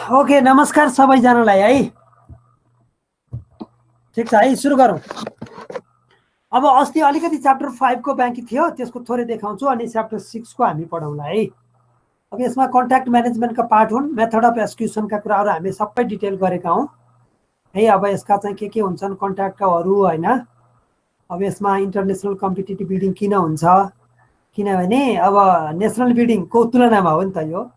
Okay, नमस्कार सबैजनालाई है। ठिक छ है, सुरु गरौँ। अब अस्ति अलिकति च्याप्टर 5 को बाँकी थियो, त्यसको थोरै देखाउँछु अनि च्याप्टर 6 को हामी पढाउँला है। अब यसमा कन्ट्याक्ट म्यानेजमेन्टका पार्ट हुन्, मेथड अफ एक्जिक्युसनका कुराहरू हामी सबै डिटेल गरेका हौँ है। अब यसका चाहिँ के हुन्छन् कन्ट्याक्टहरू हैन। अब यसमा इन्टरनेसनल कम्पिटिटिभ बिडिङ किन हुन्छ, किनभने अब नेसनल बिडिङको तुलनामा हो नि त यो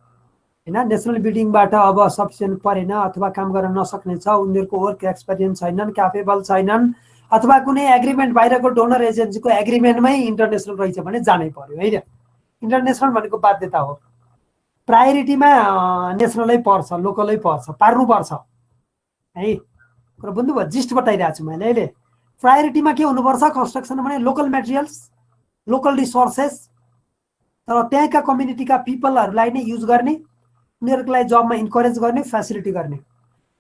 हैन। नेसनल बिडिङबाट अब सफिसियन्ट परेन अथवा काम गर्न नसक्ने छ, उनीहरूको वर्क एक्सपिरियन्स छैनन्, क्यापेबल छैनन्, अथवा कुनै एग्रिमेन्ट बाहिरको डोनर एजेन्सीको एग्रिमेन्टमै इन्टरनेसनल रहेछ भने जानै पर्यो है। इन्टरनेसनल भनेको बाध्यता हो। प्रायोरिटीमा नेसनलै पर्छ, लोकलै पर्छ, पार्नुपर्छ है। कुरा बुझ्नुभयो? जिस्ट बताइरहेको छु मैले अहिले। प्रायोरिटीमा के हुनुपर्छ कन्स्ट्रक्सन भने लोकल मेटेरियल्स, लोकल रिसोर्सेस, तर त्यहाँका कम्युनिटीका पिपलहरूलाई नै युज गर्ने, उनीहरूको लागि जबमा इन्करेज गर्ने, फेसिलिटी गर्ने।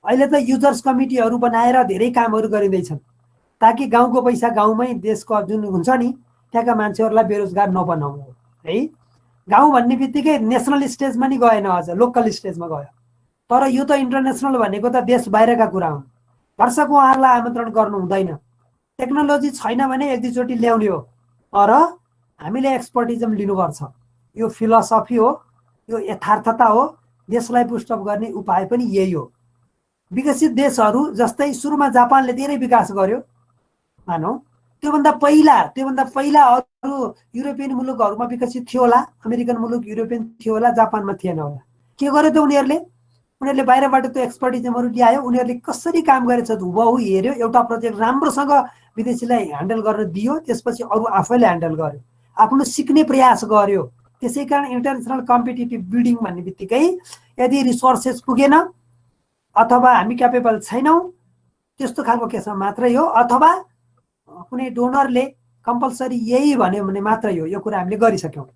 अहिले त युजर्स कमिटीहरू बनाएर धेरै कामहरू गरिँदैछन् ताकि गाउँको पैसा गाउँमै, देशको जुन हुन्छ नि त्यहाँका मान्छेहरूलाई बेरोजगार नबनाउनु है। गाउँ भन्ने बित्तिकै नेसनल स्टेजमा नि गएन, अझ लोकल स्टेजमा गयो। तर यो त इन्टरनेसनल भनेको त देश बाहिरका कुरा हुन्। वर्षको उहाँहरूलाई आमन्त्रण गर्नु हुँदैन। टेक्नोलोजी छैन भने एक दुईचोटि ल्याउने हो, तर हामीले एक्सपर्टिजम लिनुपर्छ। यो फिलोसफी हो, यो यथार्थता हो। देशलाई पुस्टअप गर्ने उपाय पनि यही हो। विकसित देशहरू जस्तै सुरुमा जापानले धेरै विकास गर्यो मानौ, त्योभन्दा पहिला अरू युरोपियन मुलुकहरूमा विकसित थियो होला, अमेरिकन मुलुक, युरोपियन थियो होला, जापानमा थिएन होला। के गर्यो त उनीहरूले बाहिरबाट त्यो एक्सपर्टिजमहरू ल्यायो। उनीहरूले कसरी काम गरेछ हुबहु हेऱ्यो, एउटा प्रोजेक्ट राम्रोसँग विदेशीलाई ह्यान्डल गर्न दियो, त्यसपछि अरू आफैले ह्यान्डल गर्यो, आफ्नो सिक्ने प्रयास गर्यो। त्यसै कारण इन्टरनेसनल कम्पिटिटिभ बिडिङ भन्ने बित्तिकै यदि रिसोर्सेस पुगेन अथवा हामी क्यापेबल छैनौँ त्यस्तो खालको केसमा मात्रै हो, अथवा कुनै डोनरले कम्पलसरी यही भन्यो भने मात्रै हो। यो कुरा हामीले गरिसक्यौँ।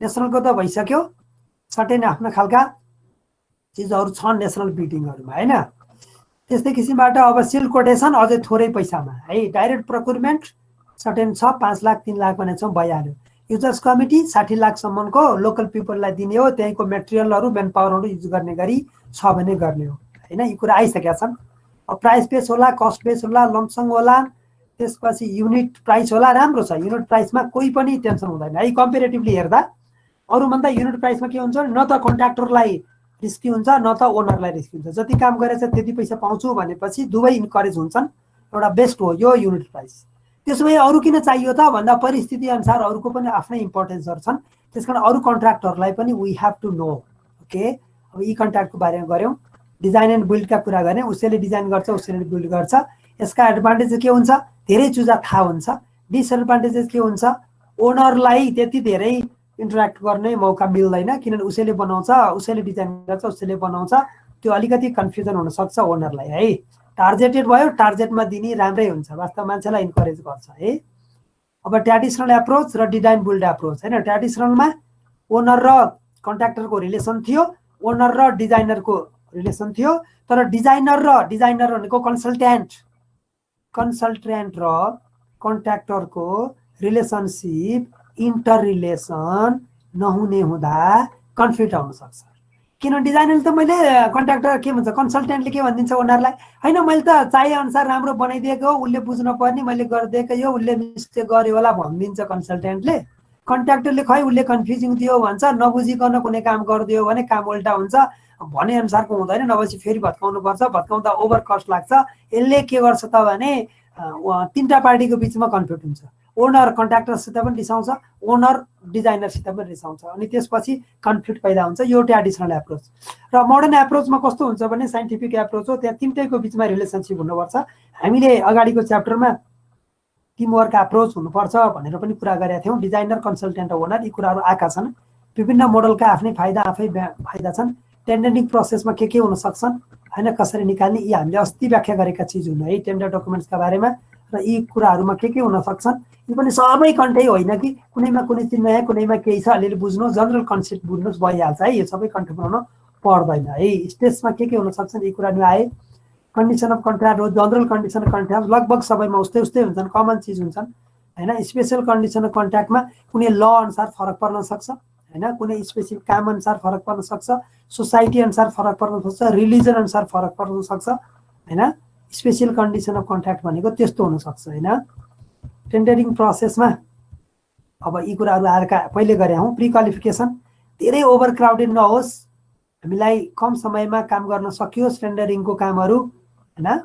नेसनलको त भइसक्यो, सर्टेन आफ्नो खालका चिजहरू छन् नेसनल बिडिङहरूमा हैन। त्यस्तै किसिमबाट अब सिल्क कोटेसन अझै थोरै पैसामा है। डाइरेक्ट प्रोक्युरमेन्ट सर्टेन छ, 5 लाख 3 लाख भने चाहिँ भइहाल्यो। युजर्स कमिटी 60 लाखसम्मको लोकल पिपललाई दिने हो, त्यहीँको मेटेरियलहरू, मेन पावरहरू युज गर्ने गरी छ भने गर्ने हो हैन। यी कुरा आइसकेका छन्। अब प्राइस बेस होला, कस्ट बेस होला, लम्पसङ होला, त्यसपछि युनिट प्राइस होला। राम्रो छ, युनिट प्राइसमा कोही पनि टेन्सन हुँदैन है। कम्पेरेटिभली हेर्दा अरूभन्दा युनिट प्राइसमा के हुन्छ, न त कन्ट्र्याक्टरलाई रिस्की हुन्छ न त ओनरलाई रिस्की हुन्छ। जति काम गरेछ त्यति पैसा पाउँछु भनेपछि दुवै इन्करेज हुन्छन्। एउटा बेस्ट हो यो युनिट प्राइस। त्यसो भए अरू किन चाहियो त भन्दा परिस्थिति अनुसार अरूको पनि आफ्नै इम्पोर्टेन्सहरू छन्। त्यसकारण अरू कन्ट्र्याक्टरलाई पनि we have to know. Okay, अब यी कन्ट्र्याक्टको बारेमा गऱ्यौँ। डिजाइन एन्ड बिल्डका कुरा गरेँ, उसैले डिजाइन गर्छ, उसैले बिल्ड गर्छ। यसका एडभान्टेज के हुन्छ, धेरै चुजा थाहा हुन्छ। डिसएडभान्टेजेस के हुन्छ, ओनरलाई त्यति धेरै इन्टरेक्ट गर्ने मौका मिल्दैन, किनभने उसैले बनाउँछ, उसैले डिजाइन गर्छ, उसैले बनाउँछ। त्यो अलिकति कन्फ्युजन हुनसक्छ ओनरलाई है। टार्गेटेड भयो, टार्गेटमा दिने राम्रै हुन्छ, वास्तव मान्छेलाई इन्करेज गर्छ है। अब ट्रेडिसनल एप्रोच र डिजाइन बिल्ड एप्रोच हैन। ट्रेडिसनलमा ओनर र कन्ट्र्याक्टरको रिलेसन थियो, ओनर र डिजाइनरको रिलेसन थियो। तर डिजाइनर भनेको कन्सल्टेन्ट र कन्ट्र्याक्टरको रिलेसनसिप, इन्टर रिलेसन नहुने हुँदा कन्फ्लिक्ट आउन सक्छ। किनभने डिजाइनरले त मैले कन्ट्र्याक्टर के भन्छ, कन्सल्टेन्टले के भनिदिन्छ ओनरलाई, होइन मैले त चाहे अनुसार राम्रो बनाइदिएको हो, उसले बुझ्नु पर्ने, मैले गरिदिएको यो, उसले मिस्टेक गर्यो होला भनिदिन्छ कन्सल्टेन्टले। कन्ट्र्याक्टरले खै उसले कन्फ्युजिङ दियो भन्छ, नबुझिकन कुनै काम गरिदियो भने काम उल्टा हुन्छ, भने अनुसारको हुँदैन, नभएपछि फेरि भत्काउनु पर्छ, भत्काउँदा ओभर कस्ट लाग्छ। यसले के गर्छ त भने तीनटा पार्टीको बिचमा कन्फ्लिक्ट हुन्छ। ओनर कन्ट्र्याक्टरसित पनि रिसाउँछ, ओनर डिजाइनरसित पनि रिसाउँछ, अनि त्यसपछि कन्फ्लिक्ट पैदा हुन्छ। यो ट्रेडिसनल एप्रोच। र मोडर्न एप्रोचमा कस्तो हुन्छ भने साइन्टिफिक एप्रोच हो, त्यहाँ तिनटैको बिचमा रिलेसनसिप हुनुपर्छ। हामीले अगाडिको च्याप्टरमा टिमवर्क एप्रोच हुनुपर्छ भनेर पनि कुरा गरेका थियौँ। डिजाइनर, कन्सल्टेन्ट र ओनर, यी कुराहरू आएका छन्। विभिन्न मोडलका आफ्नै फाइदा छन्। टेन्डरिङ प्रोसेसमा के हुन सक्छन् हैन, कसरी निकाल्ने, यी हामीले अस्ति व्याख्या गरेका चिज हुन् है टेन्डर डकुमेन्ट्सका बारेमा। र यी कुराहरूमा के हुन सक्छन्, यी पनि सबै कन्टै होइन कि कुनैमा कुनै चिज नयाँ, कुनैमा केही छ, अलिअलि बुझ्नु, जनरल कन्सेप्ट बुझ्नुहोस्, भइहाल्छ है। यो सबै कन्ट बनाउनु पर्दैन है। स्टेजमा के हुन सक्छन्, यी कुरा आए। कन्डिसन अफ कन्ट्र्याक्ट हो, जनरल कन्डिसन अफ कन्ट्र्याक्ट लगभग सबैमा उस्तै हुन्छन्, कमन चिज हुन्छन् हैन। स्पेसल कन्डिसन अफ कन्ट्र्याक्टमा कुनै ल अनुसार फरक पर्न सक्छ हैन कुनै स्पेसिफिक काम अनुसार फरक पर्न सक्छ सोसाइटी अनुसार फरक पर्न सक्छ रिलिजन अनुसार फरक पर्न सक्छ हैन स्पेशल कन्डिसन अफ कन्ट्र्याक्ट भनेको त्यस्तो हुन सक्छ हैन टेन्डरिङ प्रोसेसमा अब यी कुराहरू आएका पहिले गरे हौं प्री क्वालिफिकेसन धेरै ओभर क्राउडेड नहोस् हामीलाई कम समयमा काम गर्न सकियोस् टेन्डरिङको कामहरू हैन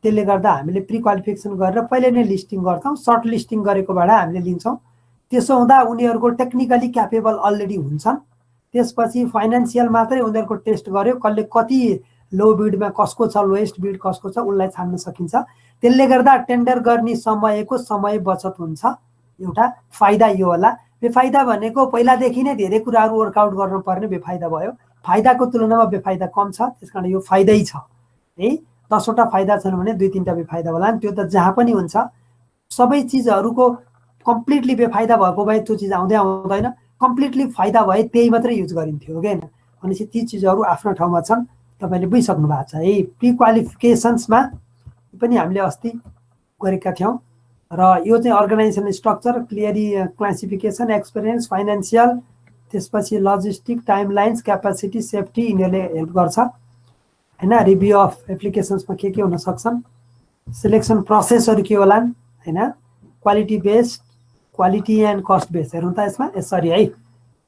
त्यसले गर्दा हामीले प्री क्वालिफिकेसन गरेर पहिले नै लिस्टिङ गर्छौं सर्ट लिस्टिङ गरेकोबाट हामीले लिन्छौं त्यसो हुँदा उनीहरुको टेक्निकली क्यापेबल अलरेडी हुन्छन् त्यसपछि फाइनान्शियल मात्रै उनीहरुको टेस्ट गर्यो कसले कति लो बिडमा कसको छ लोएस्ट बिड कसको छ उनलाई छान्न सकिन्छ त्यसले गर्दा टेन्डर गर्ने समयको समय बचत हुन्छ एउटा फाइदा यो होला बेफाइदा भनेको पहिलादेखि नै धेरै कुराहरू वर्कआउट गर्नुपर्ने बेफाइदा भयो फाइदाको तुलनामा बेफाइदा कम छ त्यसकारण यो फाइदै छ है 10 वटा फाइदा छन् भने 2-3 टा बेफाइदा होला नि त्यो त जहाँ पनि हुन्छ सबै चीजहरुको कम्प्लिटली बेफाइदा भएको भए त्यो चीज आउँदै आउँदैन कम्प्लिटली फाइदा भए त्यही मात्रै युज गरिन्थ्यो हो हैन भनेपछि ती चीजहरु आफ्नो ठाउँमा छन् तपाईले बुझिसक्नु भएको छ है प्री क्वालिफिकेशन्समा पनि हामीले अस्ति गरेका थियौं र यो चाहिँ organisation structure clearly classification experience financial त्यसपछि लजिस्टिक टाइमलाइन्स क्यापासिटी सेफ्टी यिनीहरुले हेल्प गर्छ हैन रिभ्यू अफ एप्लिकेशन्समा के हुन सक्छन् सिलेक्सन प्रोसेसहरु के होलान् हैन quality based quality and cost based हेर्नु त यसमा सरी है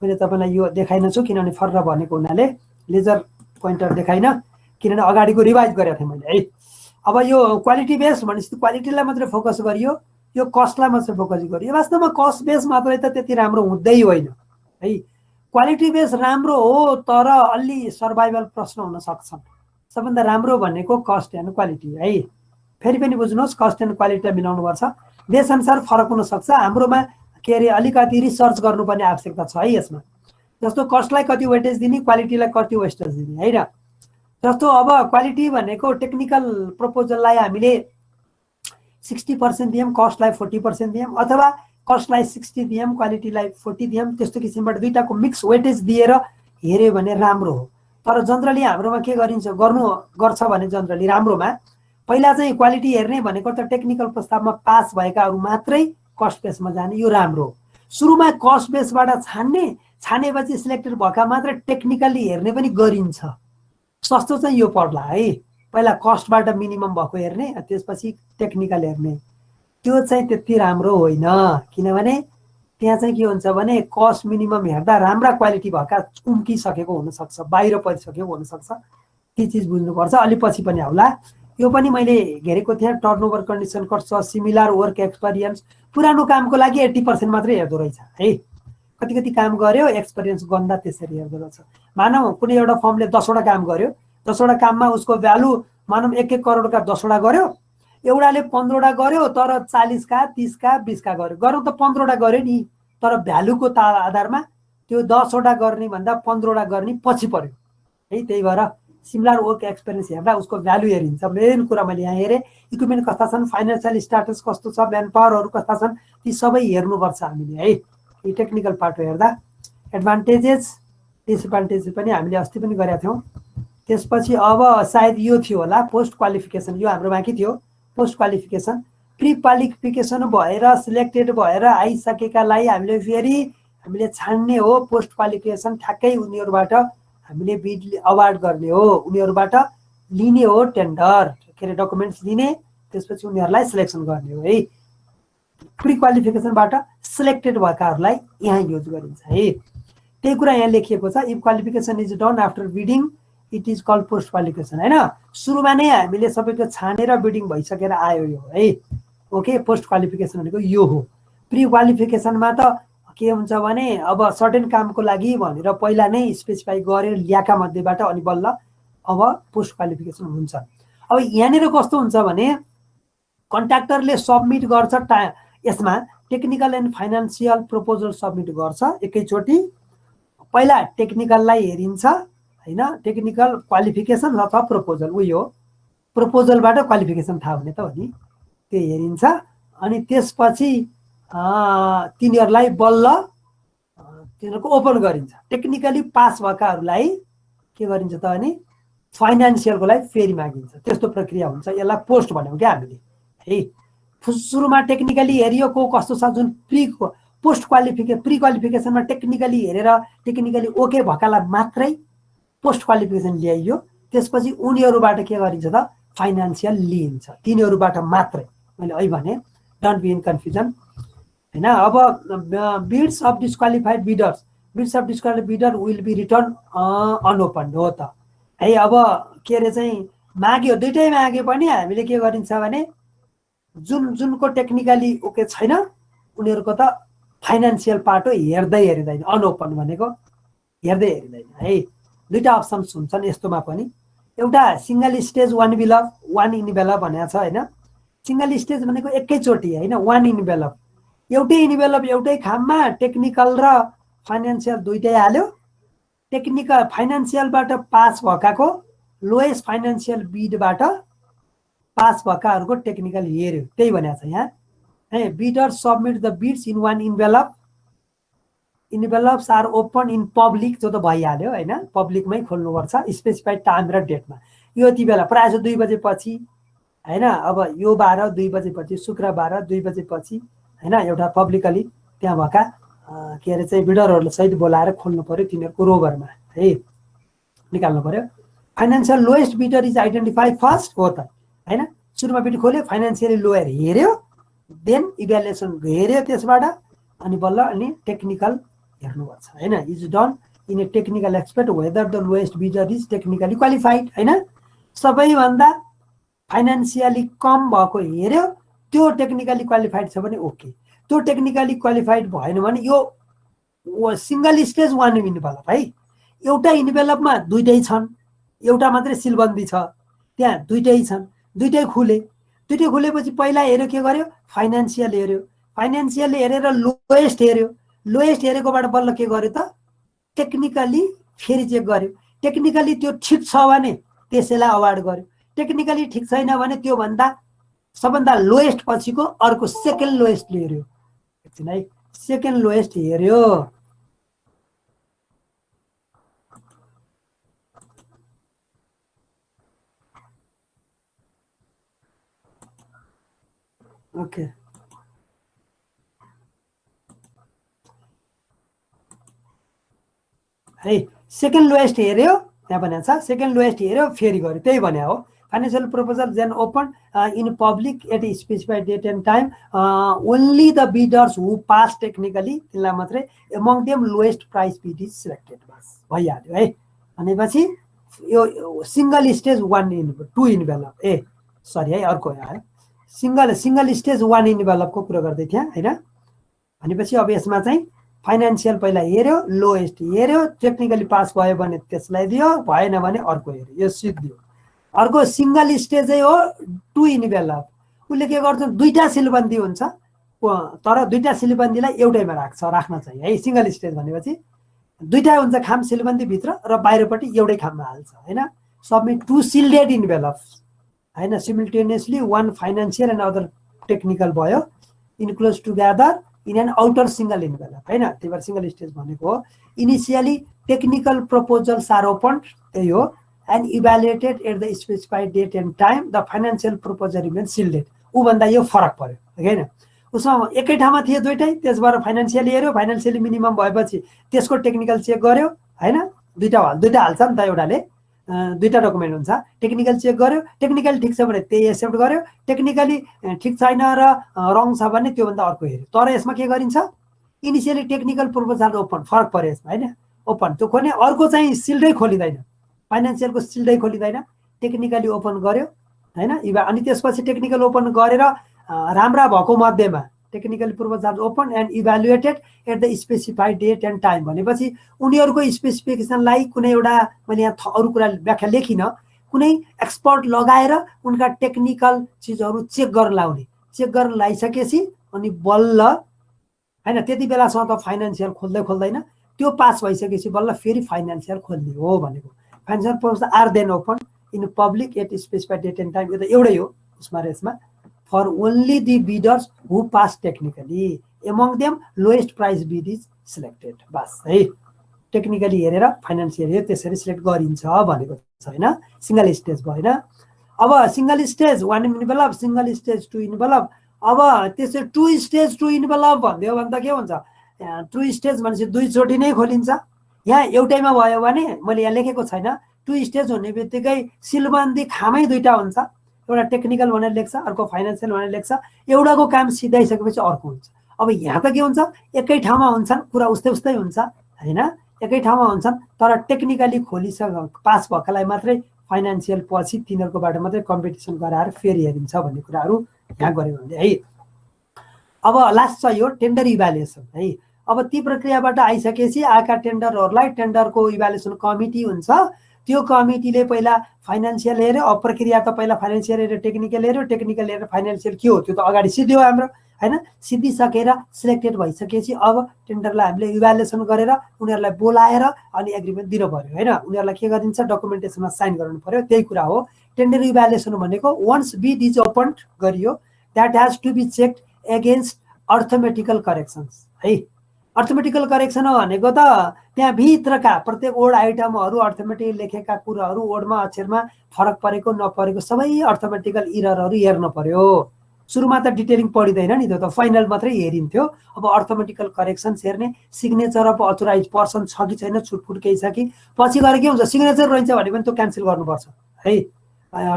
मैले तपाईलाई यो देखाइन छु किनभने फरक भनेको हुनाले लेजर पोइन्टर देखाइन किनभने अगाडिको रिभाइज गरेको थिएँ मैले है अब यो क्वालिटी बेस्ड भनेपछि क्वालिटीलाई मात्र फोकस गरियो यो कस्टलाई मात्र फोकस गरियो वास्तवमा कस्ट बेस्ड मात्रै त त्यति राम्रो हुँदै होइन है क्वालिटी बेस्ड राम्रो हो तर अलि सर्भाइभल प्रश्न हुन सक्छन् सबभन्दा राम्रो भनेको कस्ट एन्ड क्वालिटी है फेरि पनि बुझ्नुहोस् कस्ट एन्ड क्वालिटीलाई मिलाउनु पर्छ देश अनुसार फरक हुन सक्छ हाम्रोमा के अरे अलिकति रिसर्च गर्नुपर्ने आवश्यकता छ है यसमा जस्तो कस्टलाई कति वेटेज दिने क्वालिटीलाई कति वेस्टेज दिने हैन जस्तो अब क्वालिटी भनेको टेक्निकल प्रपोजललाई हामीले 60% दियौं कस्टलाई 40% दियौं अथवा कस्टलाई 60 दियौं क्वालिटीलाई 40 दियौं त्यस्तो किसिमबाट दुईटाको मिक्स वेटेज दिएर हेर्यो भने राम्रो हो तर जनरली हाम्रोमा के गर्छ भने जनरली राम्रोमा पहिला चाहिँ क्वालिटी हेर्ने भनेको त टेक्निकल प्रस्तावमा पास भएकाहरु मात्रै कस्ट बेसमा जाने यो राम्रो हो सुरुमा कस्ट बेसबाट छानेपछि सिलेक्टेड भएका मात्र टेक्निकली हेर्ने पनि गरिन्छ सस्तो चाहिँ यो पर्ला है पहिला कस्टबाट मिनिमम भएको हेर्ने त्यसपछि टेक्निकल हेर्ने त्यो चाहिँ त्यति राम्रो होइन किनभने त्यहाँ चाहिँ के हुन्छ भने कस्ट मिनिमम हेर्दा राम्रा क्वालिटी भएका उम्किसकेको हुन सक्छ बाहिर परिसकेको हुन सक्छ ती चीज बुझ्नुपर्छ अलि पछि पनि आउला यो पनि मैले घेरेको थिएँ turnover condition cost similar work experience पुरानो कामको लागि 80% मात्रै हेर्दो रहेछ है कति काम गर्यो एक्सपिरियन्स गन्दा त्यसरी हेर्दो रहेछ मानौ कुनै एउटा फर्मले 10 वटा काम गर्यो 10 वटा काममा उसको भ्यालु मानौ 1 करोडका 10 वटा गर्यो एउटाले 15 वटा गर्यो तर 40 का 30 का 20 का गर्यो गरौँ त 15 वटा गर्यो नि तर भ्यालुको आधारमा त्यो 10 वटा गर्ने भन्दा 15 वटा गर्ने पछि पर्यो है त्यही भएर सिमिलर वर्क एक्सपिरियन्स हेर्दा उसको भ्यालु हेरिन्छ मेन कुरा मैले यहाँ हेरे इक्विपमेन्ट कस्ता छन् फाइनान्शियल स्ट्याटस कस्तो छ म्यान पावरहरु कस्ता छन् ती सबै हेर्नुपर्छ हामीले है यो टेक्निकल पार्ट हेर्दा एडभान्टेजेस डिसएडभान्टेजेस पनि हामीले अस्ति पनि गरेका थियौं त्यसपछि अब सायद यो थियो होला पोस्ट क्वालिफिकेसन यो हाम्रो बाँकी थियो पोस्ट क्वालिफिकेसन प्री क्वालिफिकेसन भएर सिलेक्टेड भएर आइसकेकालाई हामीले छान्ने हो पोस्ट क्वालिफिकेसन ठ्याक्कै उनीहरुबाट हामीले बिड अवार्ड गर्ने हो उनीहरुबाट लिने हो टेन्डर के रे डकुमेन्ट्स लिने त्यसपछि उनीहरुलाई सिलेक्सन गर्ने हो है प्री क्वालिफिकेसनबाट सिलेक्टेड भएकाहरुलाई यहाँ युज गरिन्छ है त्यही कुरा यहाँ लेखिएको छ if qualification is done after bidding it is called post qualification हैन सुरुमा नै हामीले सबैको छानेर बिडिङ भइसकेर आयो यो है ओके पोस्ट क्वालिफिकेसन भनेको यो हो प्री क्वालिफिकेसनमा त के हुन्छ भने अब सर्टेन कामको लागि भनेर पहिला नै स्पेसिफाई गरेर ल्याका मध्येबाट अनि बल्ल अब पोस्ट क्वालिफिकेसन हुन्छ अब यहाँनिर कस्तो हुन्छ भने कन्ट्र्याक्टरले सबमिट गर्छ यसमा technical and financial proposal submit गर्छ एकैचोटी पहिला टेक्निकललाई हेरिन्छ हैन टेक्निकल क्वालिफिकेसन अथवा प्रपोजल उयो प्रपोजलबाट क्वालिफिकेसन थाहा हुने त हो नि त्यो हेरिन्छ अनि त्यसपछि तिनीहरुलाई बल्ल तिनीहरुको ओपन गरिन्छ टेक्निकली पास भएकाहरुलाई के गरिन्छ त अनि फाइनान्शियलको लागि फेरि मागिन्छ त्यस्तो प्रक्रिया हुन्छ यसलाई पोस्ट भन्यौ के हामीले है सुरुमा टेक्निकली हेरियो को कस्तो छ जुन प्री पोस्ट क्वालिफिकेसन प्री क्वालिफिकेसनमा टेक्निकली हेरेर टेक्निकली ओके भएकालाई मात्रै पोस्ट क्वालिफिकेसन ल्याइयो त्यसपछि उनीहरूबाट के गरिन्छ त फाइनान्शियल लिइन्छ तिनीहरूबाट मात्रै मैले अहिले भने डोन्ट बी इन कन्फ्युजन हैन अब bids of disqualified bidder will be return unopened हो त है अब के अरे चाहिँ माग्यो दुईटै मागे पनि हामीले के गरिन्छ भने जुनको टेक्निकली ओके छैन उनीहरूको त फाइनान्शियल पार्ट हेर्दै हेरिँदैन अनओपन भनेको हेर्दै हेरिँदैन है दुईटा अप्सन्स हुन्छन् यस्तोमा पनि एउटा सिंगल स्टेज वन इन्भेलप भनेको छ हैन सिंगल स्टेज भनेको एकैचोटि हैन वन इन्भेलप एउटै इन्भेलप एउटै खाममा टेक्निकल र फाइनान्शियल दुईटै हाल्यो टेक्निकल फाइनान्शियलबाट पास भएकाको लोएस्ट फाइनान्शियल बिडबाट पास भएकाहरूको टेक्निकल हेर्यो त्यही भनेको छ यहाँ है bidder submit the bids in one envelopes are open in public जो त भइहाल्यो हैन पब्लिकमै खोल्नुपर्छ स्पेसिफाइड टाइम र डेटमा यो यति बेला प्रायः 2 बजेपछि हैन अब यो 2 बजेपछि शुक्रबार 2 बजेपछि हैन एउटा पब्लिकली त्यहाँ भएका के अरे चाहिँ बिडरहरुले सहित बोलाएर खोल्नु पर्यो तिनीहरुको रोभरमा है निकाल्नु पर्यो financial lowest bidder is identify first हो त हैन सुरुमा बिड खोल्यो फाइनान्शियली लोयर हेर्यो देन इभ्यालुएसन हेर्यो त्यसबाट अनि बल्ल अनि टेक्निकल हेर्नुपर्छ हैन is done in A technical expert whether the lowest bidder is technically qualified हैन सबैभन्दा फाइनान्शियली कम भएको हेर्यो त्यो टेक्निकली क्वालिफाइड छ भने ओके त्यो टेक्निकली क्वालिफाइड भएन भने यो सिंगल स्टेज वन इन्भेलप है एउटा इन्भेलपमा दुईटै छन् एउटा मात्रै सिलबन्दी छ त्यहाँ दुईटै छन् दुईटै खुलेपछि पहिला हेर्यो के गर्यो फाइनान्शियल हेरेर लोएस्ट हेरेकोबाट बल्ल के गर्यो त टेक्निकली फेरि चेक गर्यो टेक्निकली त्यो ठिक छ भने त्यसैलाई अवार्ड गर्यो टेक्निकली ठिक छैन भने त्यो भन्दा सबभन्दा लोएस्ट पछिको अर्को सेकेन्ड लोएस्ट हेर्यो एकछिन है सेकेन्ड लोएस्ट हेर्यो ओके है सेकेन्ड लोएस्ट हेर्यो त्यहाँ भनेको छ सेकेन्ड लोएस्ट हेर्यो फेरि गर्यो त्यही भने हो financial proposal then open in public at specified date and time only the bidders who pass technically त्यसलाई मात्रै among them lowest price bid is selected बस भइहाल्यो है भनेपछि यो single stage two envelope sorry है अर्को आयो सिंगल स्टेज वन इन्भेलपको कुरा गर्दै थिएँ हैन भनेपछि अब यसमा चाहिँ फाइनान्शियल पहिला हेर्यो लोएस्ट हेर्यो टेक्निकली पास भयो भने त्यसलाई दियो भएन भने अर्को हेर्यो यो सिद्धियो अर्को सिंगल स्टेजै हो टू इन्भेलप उसले के गर्छ दुईटा सिलबन्दी हुन्छ तर दुईटा सिलबन्दीलाई एउटैमा राख्न चाहिँ है सिंगल स्टेज भनेपछि दुईटा हुन्छ खाम सिलबन्दी भित्र र बाहिरपट्टि एउटै खाममा हाल्छ हैन सबमिट टू सिल्डेड इन्भेलप्स हैन simultaneously one financial and other technical भयो enclose together in an outer single envelope हैन त्यही भएर सिंगल स्टेज भनेको हो initially technical proposals are open त्यही हो and evaluated at the specified date and time the financial proposal remain sealed ऊ भन्दा यो फरक पर्यो हैन उसमा एकै ठाउँमा थियो दुईटै त्यसबाट फाइनान्शियली हेर्यो फाइनान्शियली मिनिमम भएपछि त्यसको टेक्निकल चेक गर्यो हैन दुईटा हाल्छ नि त एउटाले दुईटा डकुमेन्ट हुन्छ टेक्निकल चेक गर्यो टेक्निकल ठिक छ भने त्यही एक्सेप्ट गर्यो टेक्निकली ठिक छैन र रङ छ भने त्यो भन्दा अर्को हेर्यो तर यसमा के गरिन्छ इनिशियली टेक्निकल प्रपोजल ओपन फरक पर्यो यसमा हैन ओपन त्यो खोल्ने अर्को चाहिँ सिल्डै खोलिदैन फाइनान्शियलको सिल्डै खोलिदैन टेक्निकली ओपन गर्यो हैन अनि त्यसपछि टेक्निकल ओपन गरेर राम्रा भएको मध्येमा technical proposal open and evaluated at the specified date and time भनेपछि उनीहरूको स्पेसिफिकेसनलाई कुनै एउटा मैले यहाँ अरू कुरा व्याख्या लेखिन कुनै एक्सपर्ट लगाएर उनका टेक्निकल चिजहरू चेक गर्न लाउने चेक गर्न लाइसकेपछि अनि बल्ल हैन त्यति बेलासम्म त फाइनान्शियल खोल्दैन त्यो पास भइसकेपछि बल्ल फेरि फाइनान्शियल खोल्ने हो भनेको financial proposal are then open in public at specified date and time यो त एउटै हो उसमा Reshma for only the bidders who pass technically among them lowest price bid is selected बस है टेक्निकली हेरेर फाइनान्शियल हेरेर त्यसरी सिलेक्ट गरिन्छ भनेको छ हैन सिंगल स्टेज भएन अब सिंगल स्टेज वन envelope single stage two envelope अब त्यसै टू स्टेज टू इन्भेलप भन्दियो भने त के हुन्छ टु स्टेज भनेपछि दुईचोटि नै खोलिन्छ। यहाँ एउटैमा भयो भने मैले यहाँ लेखेको छैन, टु स्टेज हुने बित्तिकै सिलबन्दी खामै दुईटा हुन्छ, एउटा टेक्निकल भनेर लेख्छ, अर्को फाइनेन्सियल भनेर लेख्छ, एउटाको काम सिधाइसकेपछि अर्को हुन्छ। अब यहाँ त के हुन्छ, एकै ठाउँमा हुन्छन्, कुरा उस्तै उस्तै हुन्छ होइन, एकै ठाउँमा हुन्छन्, तर टेक्निकली पास भएकालाई मात्रै फाइनेन्सियल पछि तिनीहरूकोबाट मात्रै कम्पिटिसन गराएर फेरि हेरिन्छ भन्ने कुराहरू यहाँ गऱ्यो भने है। अब लास्ट छ यो टेन्डर इभ्यालुएसन है। अब ती प्रक्रियाबाट आइसकेपछि आएका टेन्डरहरूलाई टेन्डरको इभ्यालुएसन कमिटी हुन्छ, त्यो कमिटीले पहिला फाइनेन्सियल हेऱ्यो, अब प्रक्रिया त पहिला फाइनेन्सियल हेऱ्यो, टेक्निकल हेऱ्यो, टेक्निकल हेरेर फाइनेन्सियल के हो त्यो त अगाडि सिद्धियो हाम्रो होइन। सिद्धिसकेर सिलेक्टेड भइसकेपछि अब टेन्डरलाई हामीले इभ्यालुएसन गरेर उनीहरूलाई बोलाएर अनि एग्रिमेन्ट दिनु पर्यो होइन। उनीहरूलाई के गरिन्छ, डकुमेन्टेसनमा साइन गराउनु पर्यो, त्यही कुरा हो टेन्डर इभ्यालुएसन भनेको। वन्स बिड इज ओपन्ड गरियो that has to be checked against arithmetical corrections है। अर्थमेटिकल करेक्सन भनेको त त्यहाँ भित्रका प्रत्येक वर्ड आइटमहरू अर्थमेटिक लेखेका कुराहरू वर्डमा अक्षरमा फरक परेको नपरेको सबै अर्थमेटिकल इररहरू हेर्नु पर्यो। सुरुमा त डिटेलिङ पढिँदैन नि, त्यो त फाइनल मात्रै हेरिन्थ्यो। अब अर्थमेटिकल करेक्सन्स हेर्ने, सिग्नेचर अफ अथोराइज पर्सन छ कि छैन, छुटफुट केही छ कि, पछि गएर के हुन्छ सिग्नेचर रहन्छ भने पनि त्यो क्यान्सल गर्नुपर्छ है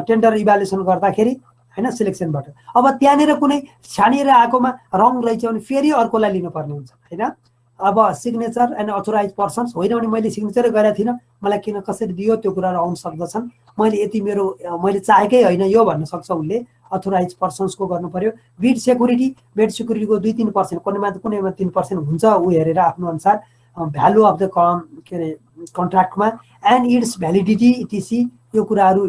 टेन्डर इभ्यालुएसन गर्दाखेरि होइन सिलेक्सनबाट। अब त्यहाँनिर कुनै छानिएर आएकोमा रङ रहेछ भने फेरि अर्कोलाई लिनुपर्ने हुन्छ होइन। अब सिग्नेचर एन्ड अथोराइज पर्सन्स होइन भने मैले सिग्नेचरै गरेको थिइनँ, मलाई किन कसरी दियो त्यो कुराहरू आउन सक्दछन्, मैले यति मैले चाहेकै होइन यो भन्न सक्छ उसले। अथोराइज पर्सन्सको गर्नु पर्यो। बिड सेक्युरिटीको 2-3% कुनैमा 3% हुन्छ, ऊ हेरेर आफ्नो अनुसार भ्यालु अफ द के अरे कन्ट्र्याक्टमा एन्ड इट्स भ्यालिडिटी इटिसी, यो कुराहरू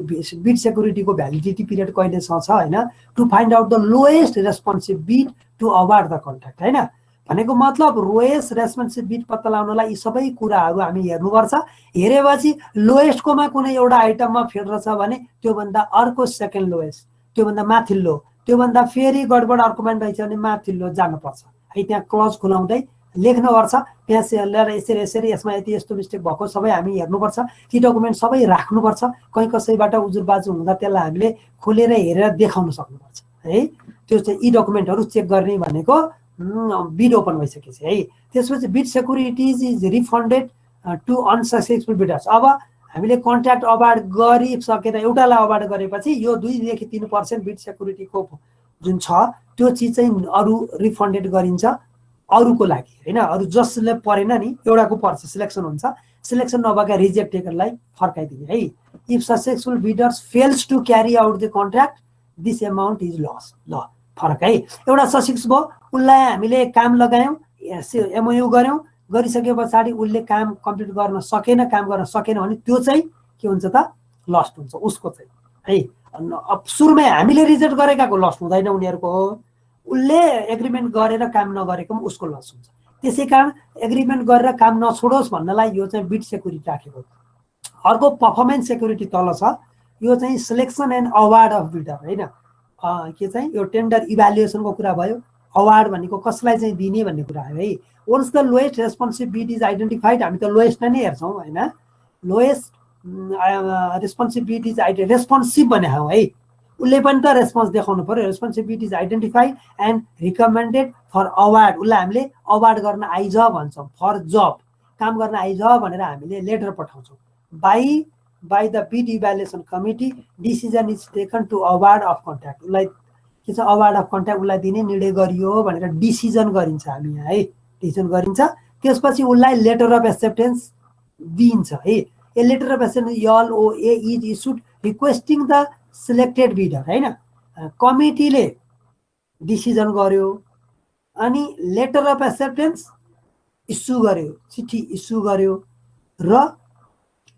बिड सेक्युरिटीको भ्यालिडिटी पिरियड कहिलेसम्म छ होइन। To find out the lowest responsive bid to award the contract होइन। भनेको मतलब लोएस्ट रेस्पोन्सिभ बिड पत्ता लगाउनलाई यी सबै कुराहरू हामी हेर्नुपर्छ। हेरेपछि लोएस्टकोमा कुनै एउटा आइटममा फेल रहेछ भने त्योभन्दा अर्को सेकेन्ड लोएस्ट, त्योभन्दा माथिल्लो, त्योभन्दा फेरि गडबड अर्कोमा रहेछ भने माथिल्लो जानुपर्छ है। त्यहाँ क्लज खुलाउँदै लेख्नुपर्छ, त्यहाँ यसरी यसमा यति यस्तो मिस्टेक भएको सबै हामी हेर्नुपर्छ। ती डकुमेन्ट सबै राख्नुपर्छ, कहीँ कसैबाट उजुरबाजु हुँदा त्यसलाई हामीले खोलेर हेरेर देखाउन सक्नुपर्छ है। त्यो चाहिँ यी डकुमेन्टहरू चेक गर्ने भनेको बिड ओपन भइसकेपछि है। त्यसपछि bid securities is refunded to unsuccessful bidders. अब हामीले कन्ट्र्याक्ट अवार्ड गरिसकेर एउटालाई अवार्ड गरेपछि यो 2 देखि 3% बिड सेक्युरिटीको जुन छ त्यो चिज चाहिँ अरू रिफन्डेड गरिन्छ अरूको लागि होइन। अरू जसले परेन नि एउटाको पर्छ, सिलेक्सन हुन्छ, सिलेक्सन नभएका रिजेक्टेडलाई फर्काइदिने है। If successful bidders fails to carry out the contract this amount is loss. ल फरक है, एउटा सक्सेस भयो, उसलाई हामीले काम लगायौँ, एमओयू गऱ्यौँ, गरिसके पछाडि उसले काम कम्प्लिट गर्न सकेन, काम गर्न सकेन भने त्यो चाहिँ के हुन्छ त लस्ट हुन्छ उसको चाहिँ है। अब सुरुमै हामीले रिजेक्ट गरेकाको लस्ट हुँदैन उनीहरूको हो, उसले एग्रिमेन्ट गरेर काम नगरेको पनि उसको लस हुन्छ। त्यसै कारण एग्रिमेन्ट गरेर काम नछोडोस् भन्नलाई यो चाहिँ बिड सेक्युरिटी राखेको। अर्को पर्फर्मेन्स सेक्युरिटी तल छ, यो चाहिँ selection and award of bidder होइन। के चाहिँ यो टेन्डर इभ्यालुएसनको कुरा भयो, अवार्ड भनेको कसलाई चाहिँ दिने भन्ने कुरा हो है। Once the lowest responsive bid is identified, हामी त लोएस्ट नै हेर्छौँ होइन। Lowest responsive bid is responsive भने हौ है, उसले पनि त रेस्पोन्स देखाउनु पर्यो। Responsive bid is identified and recommended for award, उसलाई हामीले अवार्ड गर्न आइज भन्छौँ, फर जब काम गर्न आइज भनेर हामीले लेटर पठाउँछौँ। By the bid evaluation committee decision is taken to award of contract, उसलाई के छ अवार्ड अफ कन्ट्र्याक्ट उसलाई दिने निर्णय गरियो भनेर डिसिजन गरिन्छ हामी यहाँ है, डिसिजन गरिन्छ। त्यसपछि उसलाई लेटर अफ एक्सेप्टेन्स दिइन्छ है। A letter of acceptance LOA is issued requesting the selected bidder होइन। कमिटीले डिसिजन गर्यो अनि लेटर अफ एक्सेप्टेन्स इस्यु गर्यो, चिठी इस्यु गर्यो र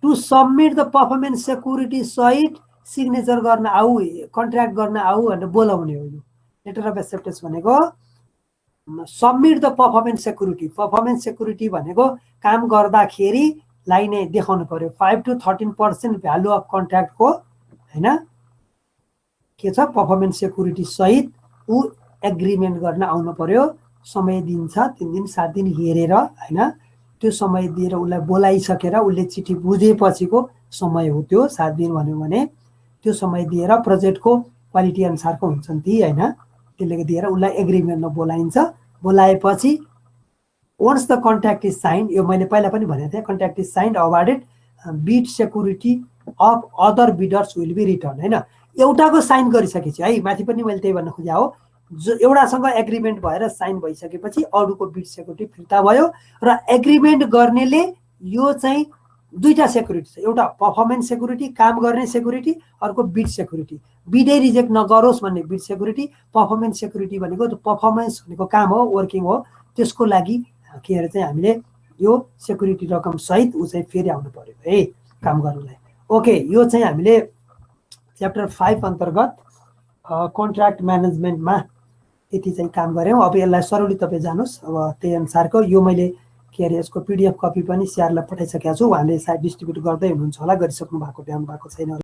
to submit the performance security सहित सिग्नेचर गर्न आऊ, कन्ट्र्याक्ट गर्न आऊ भनेर बोलाउने हो। यो लेटर अफ एक्सेप्टेन्स भनेको submit the performance security. Performance security भनेको काम गर्दाखेरिलाई नै देखाउनु पर्यो 5 to 13% भ्यालु अफ कन्ट्र्याक्टको होइन के छ पर्फर्मेन्स सेक्युरिटी सहित ऊ एग्रिमेन्ट गर्न आउनु पर्यो। समय दिन्छ 3 दिन 7 दिन हेरेर होइन, त्यो समय दिएर उसलाई बोलाइसकेर उसले चिठी बुझेपछिको समय हो त्यो 7 दिन भन्यो भने, त्यो समय दिएर प्रोजेक्टको क्वालिटी अनुसारको हुन्छन् ती होइन, त्यसले दिएर उसलाई एग्रिमेन्टमा बोलाइन्छ। बोलाएपछि once the contract is signed, यो मैले पहिला पनि भनेको थिएँ, contract is signed awarded bid security of other bidders will be return, होइन। एउटाको साइन गरिसकेपछि है, माथि पनि मैले त्यही भन्न खोजेँ हो, जो एउटासँग एग्रिमेन्ट भएर साइन भइसकेपछि अरूको बिड सेक्युरिटी फिर्ता भयो र एग्रिमेन्ट गर्नेले यो चाहिँ दुईटा सेक्युरिटी छ, एउटा पर्फर्मेन्स सेक्युरिटी, काम गर्ने सेक्युरिटी, अर्को बिड सेक्युरिटी। बिडै रिजेक्ट नगरोस् भन्ने बिड सेक्युरिटी, पर्फर्मेन्स सेक्युरिटी भनेको पर्फर्मेन्स भनेको काम हो, वर्किङ हो, त्यसको लागि के अरे चाहिँ हामीले यो सेक्युरिटी रकम सहित ऊ चाहिँ फेरि आउनु पर्यो है काम गर्नलाई। ओके, यो चाहिँ हामीले च्याप्टर 5 अन्तर्गत कन्ट्र्याक्ट म्यानेजमेन्टमा यति चाहिँ काम गऱ्यौँ। अब यसलाई सरली तपाईँ जानुहोस्। अब त्यही अनुसारको यो मैले के अरे यसको PDF कपी पनि स्यारलाई पठाइसकेको छु, उहाँले सायद डिस्ट्रिब्युट गर्दै हुनुहुन्छ होला, गरिसक्नु भएको भ्याउनु भएको छैन होला।